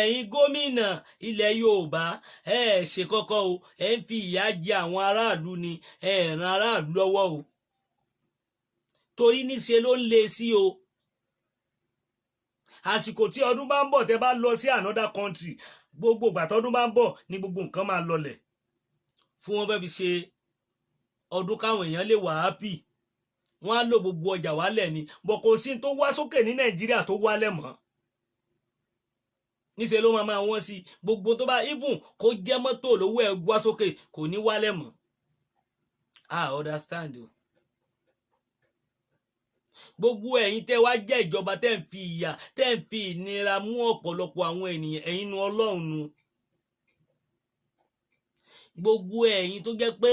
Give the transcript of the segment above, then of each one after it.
ẹ̀yin gómìnà ilẹ̀ Yorùbá ẹ ṣe kọ́kọ́ o, ẹ ń fi ìyà jẹ àwọn aráàlú ni, ẹ ràn aráàlú lọ́wọ́ o, torí níṣe ló ń le sí o. àsìkò tí ọdún bá ń bọ̀ tẹ́ bá lọ sí another country, gbogbo ìgbà tọ́dún bá ń bọ̀ ní gbogbo nǹkan máa lọlẹ̀ fún wọn fẹ́ fi ṣe ọdún káwọn èèyàn lè wà happy, wọ́n á lò gbogbo ọjà wálẹ̀ ni, bọ̀ kò sí tó wá sókè ní Nàìjíríà tó wálẹ̀ mọ́. níṣẹ́ ló máa wọ́n sí gbogbo tó bá even kó jẹ́ mọ́tò lówó ẹ̀ wá sókè kò ní wálẹ̀ mọ́. Understand o. gbogbo ẹ̀yin tẹ́ wá jẹ́ ìjọba tẹ́ ń fi ìyà tẹ́ ń fi ìnira mú ọ̀pọ̀lọpọ̀ àwọn ènìyàn, ẹ̀yin nu Ọlọ́run nu. gbogbo ẹ̀yin tó jẹ́ pé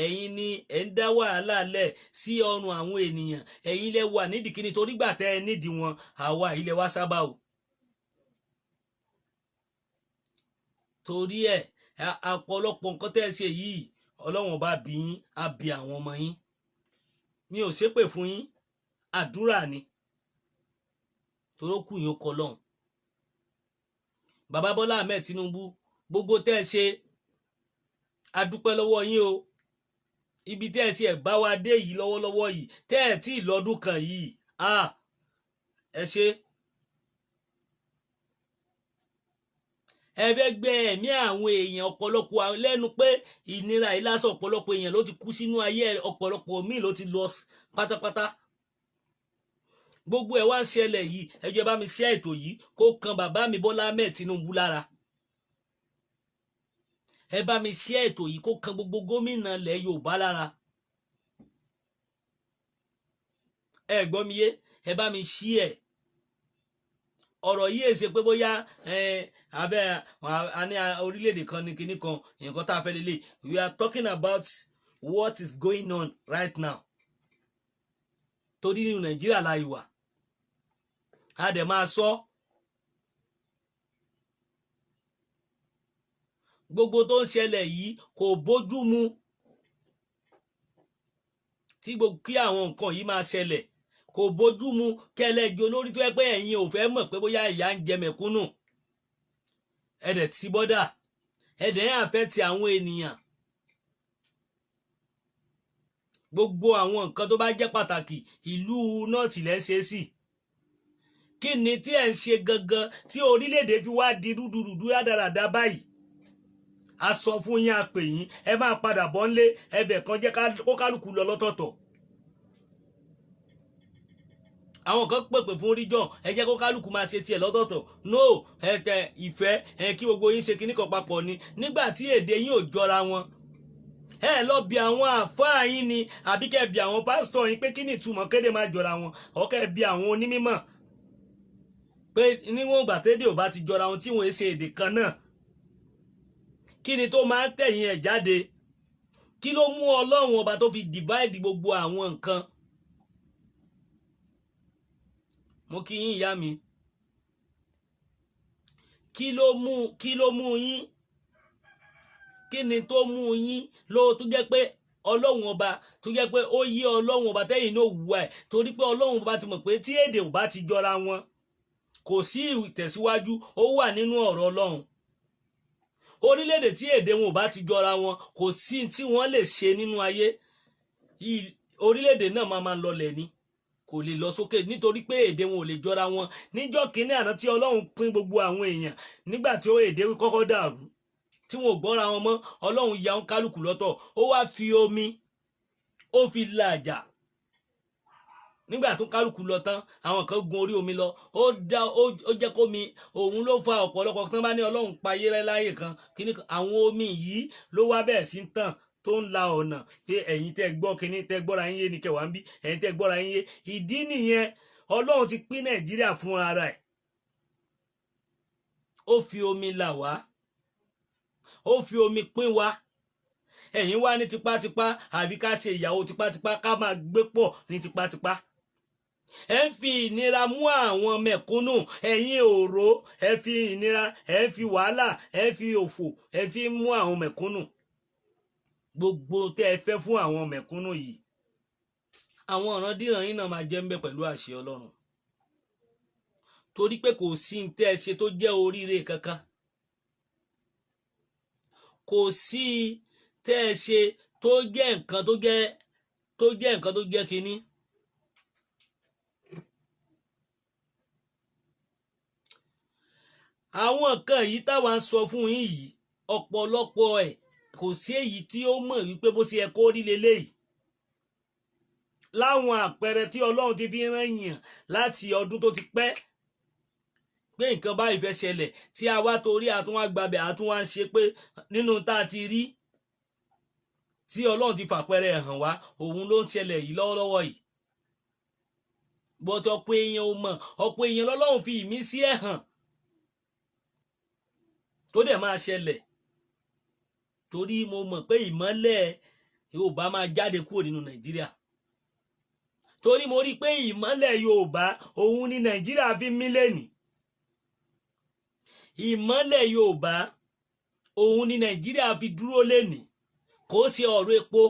ẹ̀yin ni ẹ̀ ń dá wàhálà lẹ̀ sí ọrùn àwọn ènìyàn, ẹ̀yin lẹ wà nídìí kíni torí gbà tẹ́ ẹ nídìí wọn, àwa ilẹ̀ wa sábà o. torí ẹ̀ ọ̀pọ̀lọpọ̀ nǹkan tẹ́ ẹ ṣe yìí Ọlọ́run bá bí yín á bí àwọn ọmọ yín. mi ò ṣépè fún yín, àdúrà ni torí ó kù yín ó kọ lọ́hùn. bàbá Bọ́lá Ahmed Tinubu gbogbo tẹ́ ẹ ṣe a dúpẹ́ lọ́wọ́ yín o. ibi tẹ́ ẹ ti ẹ̀ bá wa dé yìí lọ́wọ́lọ́wọ́ yìí tẹ́ ẹ tí lọ́dún kan yìí ẹ ṣe. ẹ fẹ́ gbé ẹ̀mí àwọn èèyàn ọ̀pọ̀lọpọ̀ lẹ́nu pé ìnira yìí lásán ọ̀pọ̀lọpọ̀ èèyàn ló ti kú sínú ayé, ọ̀pọ̀lọpọ̀ míì ló ti lọ pátápátá. gbogbo ẹ̀ wá ń ṣẹlẹ̀ yìí, ẹ jọ̀ọ́ bá mi ṣe ètò yìí kó kan bàbá mi Bọ́lá Ahmed Tinubu lára. ẹ bá mi ṣe ètò yìí kó kan gbogbo gómìnà ilẹ̀ Yorùbá lára. ẹ gbọ́ mi yé, ẹ bá mi ṣí ẹ̀. ọ̀rọ̀ yìí èsè pé bóyá abẹ́ àní orílẹ̀-èdè kan ní kinní kan nǹkan tá a fẹ́ lélẹ̀. we are talking about what is going on right now. torí nínú Nàìjíríà la ìwà a dẹ̀ máa sọ. gbogbo tó ń ṣẹlẹ̀ yìí kò bójú mu kí àwọn nǹkan yìí máa ṣẹlẹ̀, kò bójú mu kẹlẹ́jọ lórí tó yẹ pé ẹ̀yin ò fẹ́ mọ̀ pé bóyá ìyà ń jẹ mẹ̀kúnnù. ẹ̀dẹ̀ tí bọ́dà ẹ̀dẹ̀ yẹn àfẹ́ ti àwọn ènìyàn. gbogbo àwọn nǹkan tó bá jẹ́ pàtàkì ìlú nọ́ọ̀tì lẹ́ ń ṣe sí. kí ni tí ẹ̀ ń ṣe gangan tí orílẹ̀-èdè fi wá di rúdurùdu rádaràda báyìí? a sọ fún yín, a pè yín, ẹ máa padà bọ́ ńlé, ẹbẹ̀ kan jẹ́ kó kálukú lọ lọ́tọ̀ọ̀tọ̀. àwọn kan pèpè fún region, ẹ jẹ́ kó kálukú máa ṣe tiẹ̀ lọ́tọ̀ọ̀tọ̀. no ìfẹ́ kí gbogbo yín ṣe kíní kan papọ̀ ni nígbà tí èdè yín ò jọra wọn. ẹ lọ bí àwọn àfáà yín ni àbí kẹ́ bí àwọn pásítọ̀ yín pé kí ni ìtumọ̀ kéde máa jọra wọn, ó kẹ́ bí àwọn onímọ̀ pé níwọ̀n ìgbà tédè ò bá ti jọra wọn tí wọ́n ṣe èdè kan náà, kí ni tó máa ń tẹ̀yìn ẹ̀ jáde? kí ló mú Ọlọ́run ọba tó fi divide gbogbo àwọn nǹkan? mo kí yín ìyá mi, kí ló mú yín? kí ni tó mú yín ló tó jẹ́ pé Ọlọ́run ọba tó jẹ́ pé ó yí Ọlọ́run ọba tẹ́yìn náà wùwà ẹ̀, torí pé Ọlọ́run ọba ti mọ̀ pé tí èdè ò bá ti jọra wọn kò sí ìtẹ̀síwájú, ó wà nínú ọ̀rọ̀ Ọlọ́run. orílẹ̀-èdè tí èdè wọn ò bá ti jọra wọn kò sí tí wọ́n lè ṣe nínú ayé. orílẹ̀-èdè náà máa lọlẹ̀ ni, kò lè lọ sókè nítorí pé èdè wọn ò lè jọra wọn. níjọ́ kínní àná tí Ọlọ́run pín gbogbo àwọn èèyàn nígbà tí èdè kọ́kọ́ dàrú tí wọn ò gbọ́ra wọn mọ́, Ọlọ́run ya ń kálukú lọ́tọ̀, ó wá fi omi ó fi làjà. nígbà tó kálukú lọ tán àwọn kan gun orí omi lọ, ó jẹ́ kó mi òun ló fa ọ̀pọ̀lọpọ̀ tán bá ní Ọlọ́run pa ayé láyè kan kíní kan. àwọn omi yìí ló wá bẹ́ẹ̀ sí ń tàn tó ń la ọ̀nà pé ẹ̀yin tẹ́ gbọ́ kíní tẹ́ gbọ́ra yín yé ni kẹwàá ń bí, ẹ̀yin tẹ́ gbọ́ra yín yé. ìdí nìyẹn Ọlọ́run ti pín Nàìjíríà fún ara ẹ̀, ó fi omi là wá, ó fi omi pín wa. ẹ̀yin wá ní tipátipá àbí ká ṣe ìyàwó tipátipá, ká máa gbé pọ̀ ní tipátipá. ẹ ń fi ìnira mú àwọn mẹ̀kúnnù, ẹ̀yin òró, ẹ fi ìnira, ẹ fi wàhálà, ẹ fi òfò, ẹ fi mú àwọn mẹ̀kúnnù. gbogbo tẹ́ ẹ fẹ́ fún àwọn mẹ̀kúnnù yìí àwọn ọ̀ràn díran yín náà máa jẹ́ ń bẹ pẹ̀lú àṣẹ Ọlọ́run. torí pé kò sí ní tẹ́ ẹ ṣe tó jẹ́ oríire kankan, kò sí tẹ́ ẹ ṣe tó jẹ́ nǹkan tó jẹ́ nǹkan tó jẹ́ kínní. àwọn nǹkan yìí táwa ń sọ fún yín yìí ọ̀pọ̀lọpọ̀ ẹ̀ kò sí èyí tí ó mọ̀ wípé bó ṣe yẹ kó rí leléyìí. láwọn àpẹẹrẹ tí Ọlọ́run ti fi rán yàn láti ọdún tó ti pẹ́ pé nǹkan báyìí fẹ́ ṣẹlẹ̀ tí a wá torí àtúnwá gbàbẹ̀ àtúnwá ń ṣe pé nínú tá a ti rí tí Ọlọ́run ti fàpẹẹrẹ hàn wá òun ló ń ṣẹlẹ̀ yìí lọ́wọ́lọ́wọ́ yìí. bọ́tọ̀ ọ̀pọ̀ èèyàn ò mọ̀, ọ̀pọ̀ èèyàn lọ́lọ́run fi ìmísí ẹ̀ hàn tó dẹ̀ máa ṣẹlẹ̀, torí mo mọ̀ pé ìmọ́lẹ̀ Yorùbá máa jáde kúrò nínú Nàìjíríà, torí mo rí i pé ìmọ́lẹ̀ Yorùbá òun ni Nàìjíríà fi mí lẹ́nìí. ìmọ́lẹ̀ Yorùbá òun ni Nàìjíríà fi dúró lẹ́nìí, kò sí ọ̀rọ̀ epo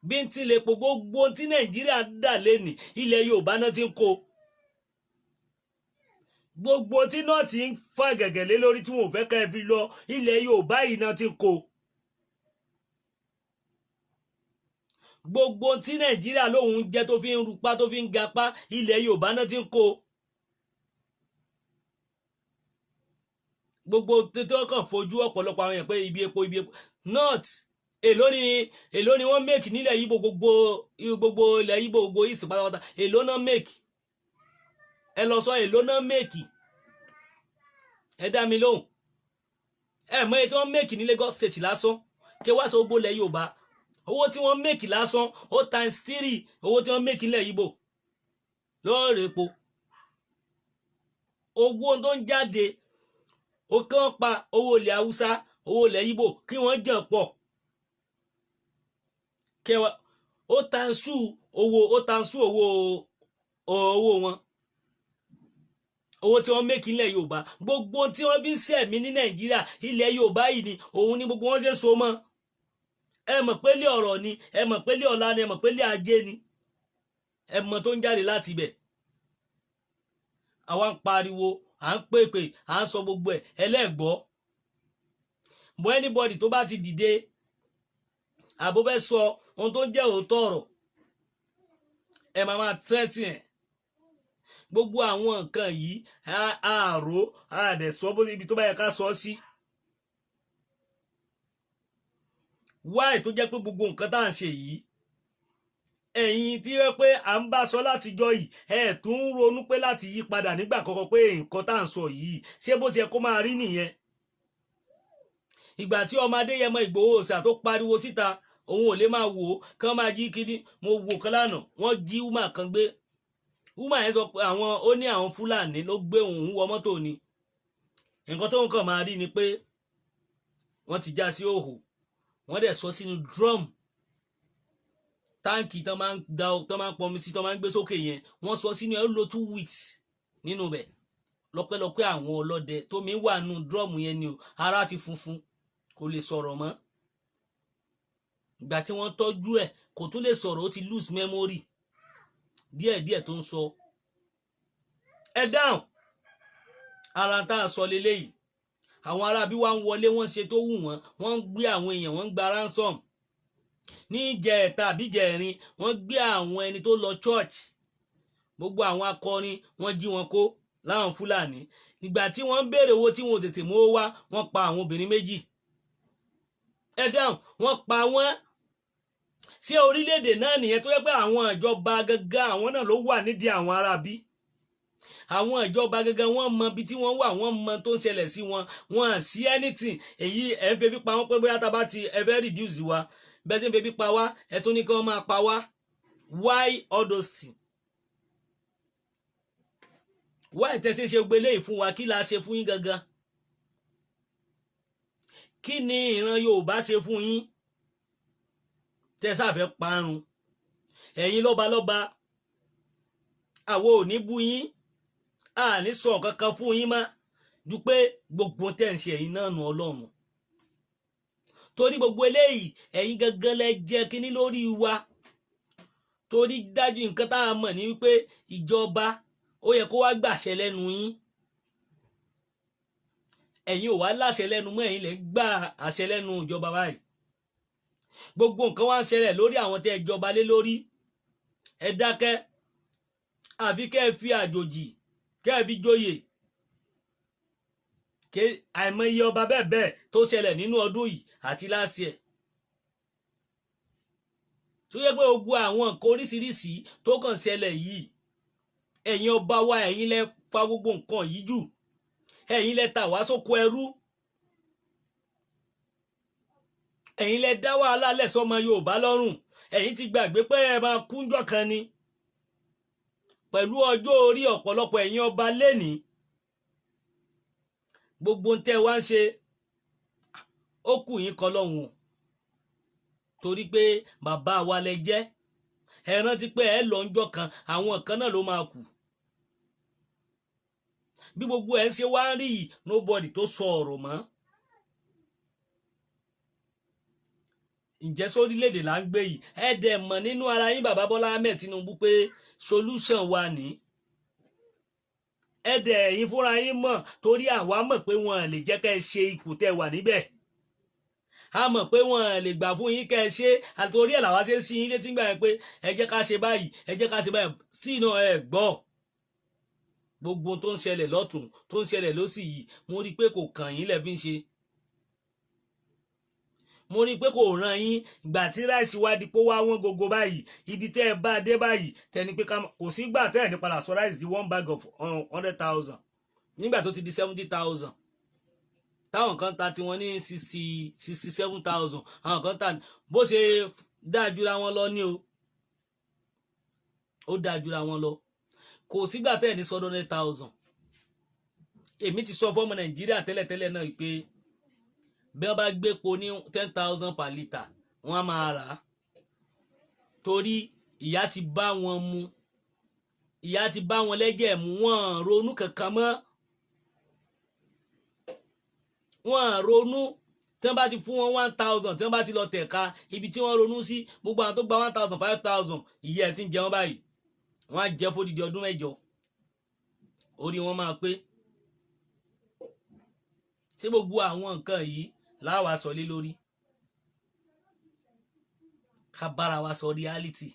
bí n ti lè po gbogbo tí Nàìjíríà dà lẹ́nìí ilẹ̀ Yorùbá náà ti ń kó. gbogbo tí náà ti ń fà gẹ̀gẹ̀ lé lórí tí wọn ò fẹ́ ká ẹ fi lọ ilẹ̀ Yorùbá yìí náà ti ń kó. gbogbo tí Nàìjíríà lóun jẹ́ tó fi ń rupá tó fi ń gapá ilẹ̀ Yorùbá náà ti ń kó. gbogbo tó kàn fojú ọ̀pọ̀lọpọ̀ àwọn èèyàn pé ibi epo north èló ni wọ́n make nílẹ̀ Ìgbò gbogbo ilẹ̀ Ìgbò gbogbo east pátápátá èló náà make. ẹ lọ sọ èló náà make, ẹ dá mi lóhùn. ẹ mọ èyí tí wọ́n make ní Lagos state lásán kí wá sọ gbogbo ilẹ̀ Yorùbá owó tí wọ́n make lásán ó times 3 owó tí wọ́n make nílẹ̀ Ìgbò lọ́ọ̀rẹ́ epo. owó tó ń jáde ó kàn pa owó ilẹ̀ Haúsá owó ilẹ̀ Ìgbò kí wọ́n jàn pọ̀ kẹwàá ó tanṣu owó wọn, owó tí wọ́n mẹ́kì nílẹ̀ Yorùbá gbogbo tí wọ́n fi ń sẹ̀mí ní Nàìjíríà ilẹ̀ Yorùbá yìí ni òun ni gbogbo wọn ṣe so mọ́. ẹ mọ̀ pé lé ọ̀rọ̀ ni, ẹ mọ̀ pé lé ọ̀la ni, ẹ mọ̀ pé lé ajé ni, ẹ mọ̀ tó ń jáde láti ibẹ̀. àwa ń pariwo à ń pèpè à ń sọ gbogbo ẹ̀ ẹlẹ́gbọ́. bọ́ anybody tó bá ti dìde àbó fẹ́ sọ ohun tó jẹ́ òótọ́ ọ̀rọ̀ ẹ máa threaten ẹ̀. gbogbo àwọn nǹkan yìí àárò àdẹ̀sọ́ bó ibi tó bá yẹ ká sọ sí. wáì tó jẹ́ pé gbogbo nǹkan tá à ń ṣe yìí ẹ̀yin tí wọ́n pé à ń bá sọ látijọ́ yìí ẹ̀ tún ń ronú pé láti yí padà nígbà kọ́kọ́ pé nǹkan tá à ń sọ yìí ṣé bó ti yẹ kó máa rí nìyẹn. ìgbà tí ọmọ Adéyẹmọ Ìgbòho Òòṣà tó pariwo síta òun ò lè máa wò ó kán máa jí kíní. mo wò kán lánàá wọ́n jí wúmà kan gbé. wúmà yẹn sọ pé ó ní àwọn Fúlàní ló gbé òun wọ mọ́tò ni. nǹkan tó ń kàn máa rí ni pé wọ́n ti já sí òhò wọ́n dẹ̀ sọ sínú drum táǹkì tán máa ń pọnmi sí tán máa ń gbé sókè yẹn wọ́n sọ sínú ẹ̀ ó lò 2 weeks nínú bẹ̀. lọ́pẹ́lọpẹ́ àwọn ọlọ́dẹ tó mi wà nù drum yẹn ni o ara ti funfun kò lè sọ̀rọ̀ mọ́. ìgbà tí wọ́n tọ́jú ẹ̀ kò tún lè sọ̀rọ̀ ó ti lose memory díẹ̀díẹ̀ tó ń sọ. ẹ dáhùn ara tá a sọ leléyìí. àwọn arábí wa ń wọlé wọ́n ṣe tó wù wọ́n ń gbé àwọn èèyàn wọ́n ń gba ransom. ní ìjẹta àbí ìjẹrin wọ́n gbé àwọn ẹni tó lọ church gbogbo àwọn akọrin wọ́n jí wọn kó láwọn Fúlàní. ìgbà tí wọ́n ń béèrè owó tí wọn ò tètè mú wá wọ́n pa àwọn obìnrin méjì. ẹ dáhùn wọ́n pa wọ́n. ṣé orílẹ̀-èdè náà nìyẹn tó yẹ pé àwọn ìjọba gangan àwọn náà ló wà nídìí àwọn arábí. àwọn ìjọba gangan wọ́n mọ ibi tí wọ́n wà wọ́n mọ tó ń ṣẹlẹ̀ sí wọn wọ́n à sí anything. èyí ẹ̀ ń febi pa wọ́n pé bóyá tá a bá ti ẹ fẹ́ reduce wa bẹ́ẹ̀ tí ń febi pa wá ẹ tún ní kí wọ́n máa pa wá. why all those things? why tẹ́sí ṣe gbélé ìfún wa kí la ṣe fún yín gangan? kí ni ìran Yorùbá ṣe fún yín tẹ́ sáfẹ́ parun? ẹ̀yin lọ́balọ́ba àwo ò ní bú yín a ní sọ kankan fún yín má ju pé gbogbo tẹ́ ń ṣe ẹ̀yin náà nù Ọlọ́run. torí gbogbo eléyìí ẹ̀yin gangan lẹ jẹ́ kínní lórí wa. torí dájú nǹkan tá a mọ̀ ní wípé ìjọba ó yẹ kó wá gbàṣẹ lẹ́nu yín. Ẹ̀yin ò wá láṣẹ lẹ́nu mọ́, ẹ̀yin lẹ gbà àṣẹ lẹ́nu ìjọba báyìí. Gbogbo nǹkan wá ń ṣẹlẹ̀ lórí àwọn tẹ́ ẹ jọba lé lórí. Ẹ dákẹ́ àbí kẹ́ ẹ fi àjòjì kẹ́ ẹ fi joyè. Àìmọye ọba bẹ́ẹ̀ bẹ́ẹ̀ tó ṣẹlẹ̀ nínú ọdún yìí àti last year. Tó yẹ pé gbogbo àwọn nǹkan oríṣiríṣi tó kàn ṣẹlẹ̀ yìí, ẹ̀yin ọba wa, ẹ̀yin lẹ fa gbogbo nǹkan yìí jù. Ẹ̀yin lẹ tà wá sóko ẹrú. Ẹ̀yin lẹ dá wàhálà lẹ̀ sọ́mọ Yorùbá lọ́rùn. Ẹ̀yin ti gbàgbé pé ẹ máa kúnjọ́ kan ni. Pẹ̀lú ọjọ́ orí ọ̀pọ̀lọpọ̀ ẹ̀yin ọba lénìí, gbogbo ń tẹ́ wá ń ṣe ó kù yín kọ́ lọ́hùn. Torí pé bàbá wa lẹ jẹ́. Ẹ rántí pé ẹ lọ ńjọ́ kan, àwọn kan náà ló máa kù. Bí gbogbo ẹ̀ ń ṣe wá ń rí yìí, nobody tó sọ ọ̀rọ̀ mọ́. Ǹjẹ́ sórílẹ̀-èdè là ń gbé yìí, ẹ dẹ̀ mọ̀ nínú ara yín bàbá Bọ́lá Ahmed Tinubu pé solution wà ní. Ẹ dẹ̀ ẹ̀yin fúnra yín mọ̀, torí àwa mọ̀ pé wọn lè jẹ́ kẹ́ ẹ ṣe ipò tẹ́ wà níbẹ̀. A mọ̀ pé wọn lè gbà fún yín kẹ́ ẹ ṣe, àtòrí ẹ̀ làwa ṣe sí yín létí gbà yẹn pé ẹ jẹ́ ká ṣe báyìí, ẹ jẹ́ ká ṣe báyìí, sínú ẹ gbọ́. Gbogbo tó ń ṣẹlẹ̀ lọ́tùn tó ń ṣẹlẹ̀ lósì yìí, mo rí i pé kò kàn yín lẹ fi ń ṣe. Mo rí i pé kò ràn yín. Ìgbà tí ráìsì wá di pé wá wọ́n gógó báyìí, ibi tẹ́ ẹ bá dé báyìí, tẹni pé kò sí gbà tẹ́ ẹ̀ ní padà sọ ráìsì di 1 bag of 100,000 nígbà tó ti di 70,000. Táwọn kan ta tiwọn ní 67,000, àwọn kan ta bó ṣe dájúra wọn lọ ní o. Ó dájúra wọn lọ. Kò sígbà tẹ́ ẹ̀ ní sọ 100,000. Èmi ti sọ fọ́mọ Nàìjíríà tẹ́lẹ̀tẹ́lẹ̀ náà pé bí wọ́n bá gbé epo ní 10,000 per litre, wọ́n á máa rà á. Torí ìyà ti bá wọn mu, ìyà ti bá wọn lẹ́jẹ̀ mu, wọ́n ronú kankan mọ́. Wọ́n ronú. Tí wọ́n bá ti fún wọn 1,000, tí wọ́n bá ti lọ tẹ̀ka ibi tí wọ́n ronú sí, gbogbo àwọn tó gba 1,000 5,000 ìyà ẹ̀ ti ń jẹ wọ́n báyìí. Wọ́n á jẹ́ fódìdí ọdún 8. Orí wọn máa pé. Ṣé gbogbo àwọn nǹkan yìí láwa sọ lé lórí? Ká bára wa sọ reality.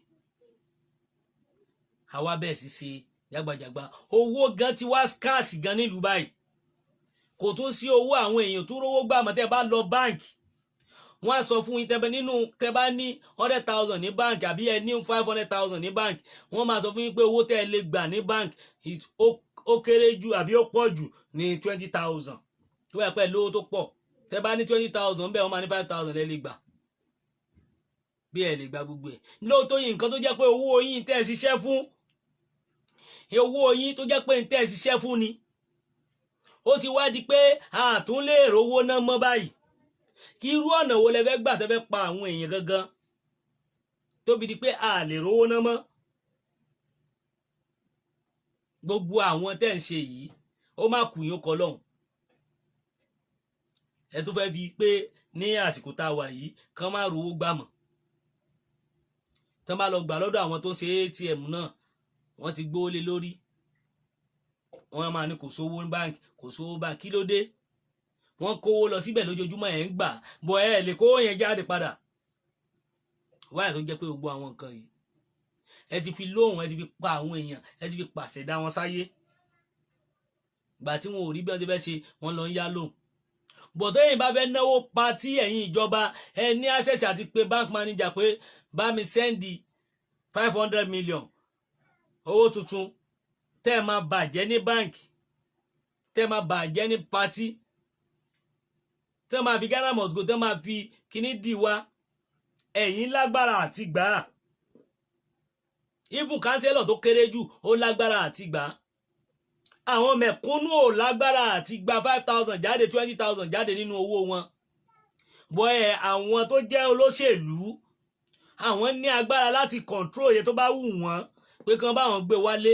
Àwa bẹ́ẹ̀ sì ṣe jágbajàgba. Owó gan ti wá scarce gan nílùú báyìí. Kò tún sí owó, àwọn èèyàn tó rówó gbà mọ́. Tẹ́ bá lọ báǹkì, wọ́n á sọ fún yín tẹ́ bá ní 100,000 ní báǹkì àbí ẹ ní 500,000 ní báǹkì, wọ́n máa sọ fún yín pé owó tẹ́ ẹ lè gbà ní báǹkì ó kéré jù àbí ó pọ̀ jù ní 20,000. Tó bá pẹ́ lówó tó pọ̀, tẹ́ bá ní 20,000 bẹ́ẹ̀ wọ́n máa ní 5,000 lẹ́ lè gbà. Bí ẹ lè gba gbogbo ẹ̀. Lóòótọ́ yìí nǹkan tó jẹ́ pé owó yín tẹ́ ẹ ṣiṣẹ́ fún, owó yín tó jẹ́ pé tẹ́ ẹ ṣiṣẹ́ fún ni. Ó ti wá di pé a tún lè rówó ná mọ́ báyìí. Kí irú ọ̀nà wo lẹ fẹ́ gbà tẹ́ fẹ́ pa àwọn èèyàn gangan tó fi di pé a lè rówó ná mọ́? Gbogbo àwọn tẹ́ ń ṣe yìí, ó má kù yín kọ́ lọ́hùn. Ẹ tó fẹ́ fi pé ní àsìkò tá a wà yìí kán má rówó gbà mọ́. Tán bá lọ gbà lọ́dọ̀ àwọn tó ń ṣe ATM náà, wọ́n ti gbówó lé lórí. Wọ́n máa ní kò sówó ní báǹkì, kò sówó báǹkì. Kí ló dé? Wọ́n kówó lọ síbẹ̀ lójoojúmọ́, ẹ̀ ń gbà bọ̀ ẹ lè kówó yẹn jáde padà. Wáyà tó jẹ́ pé gbogbo àwọn nǹkan yìí ẹ ti fi lóhùn, ẹ ti fi pa àwọn èèyàn, ẹ ti fi pàṣẹ dá wọn sáyé. Ìgbà tí wọn ò rí bí wọ́n ti fẹ́ ṣe, wọ́n lọ ń yá lóhùn. Bọ̀dọ̀ yìí bá fẹ́ náwó pa tí ẹ̀yin ìjọba ẹ ní access àti pé bank manager pé bá mi sẹ́ndì 500 million owó tuntun tẹ́ ẹ máa bàjẹ́ ní báǹkì, tẹ́ ẹ máa bàjẹ́ ní pátí, tẹ́ ẹ máa fi Ghana must go, tẹ́ ẹ máa fi kíní dì wá. Ẹ̀yin lágbára àti gbà á. Even kánsẹ́lọ̀ tó kéré jù ó lágbára àti gbà á. Àwọn mẹ̀kúnnù ò lágbára àti gba 5,000 jáde, 20,000 jáde nínú owó wọn. Bọ́ àwọn tó jẹ́ olóṣèlú, àwọn ní agbára láti control iye tó bá wù wọ́n pé kán bá wọn gbé wálé.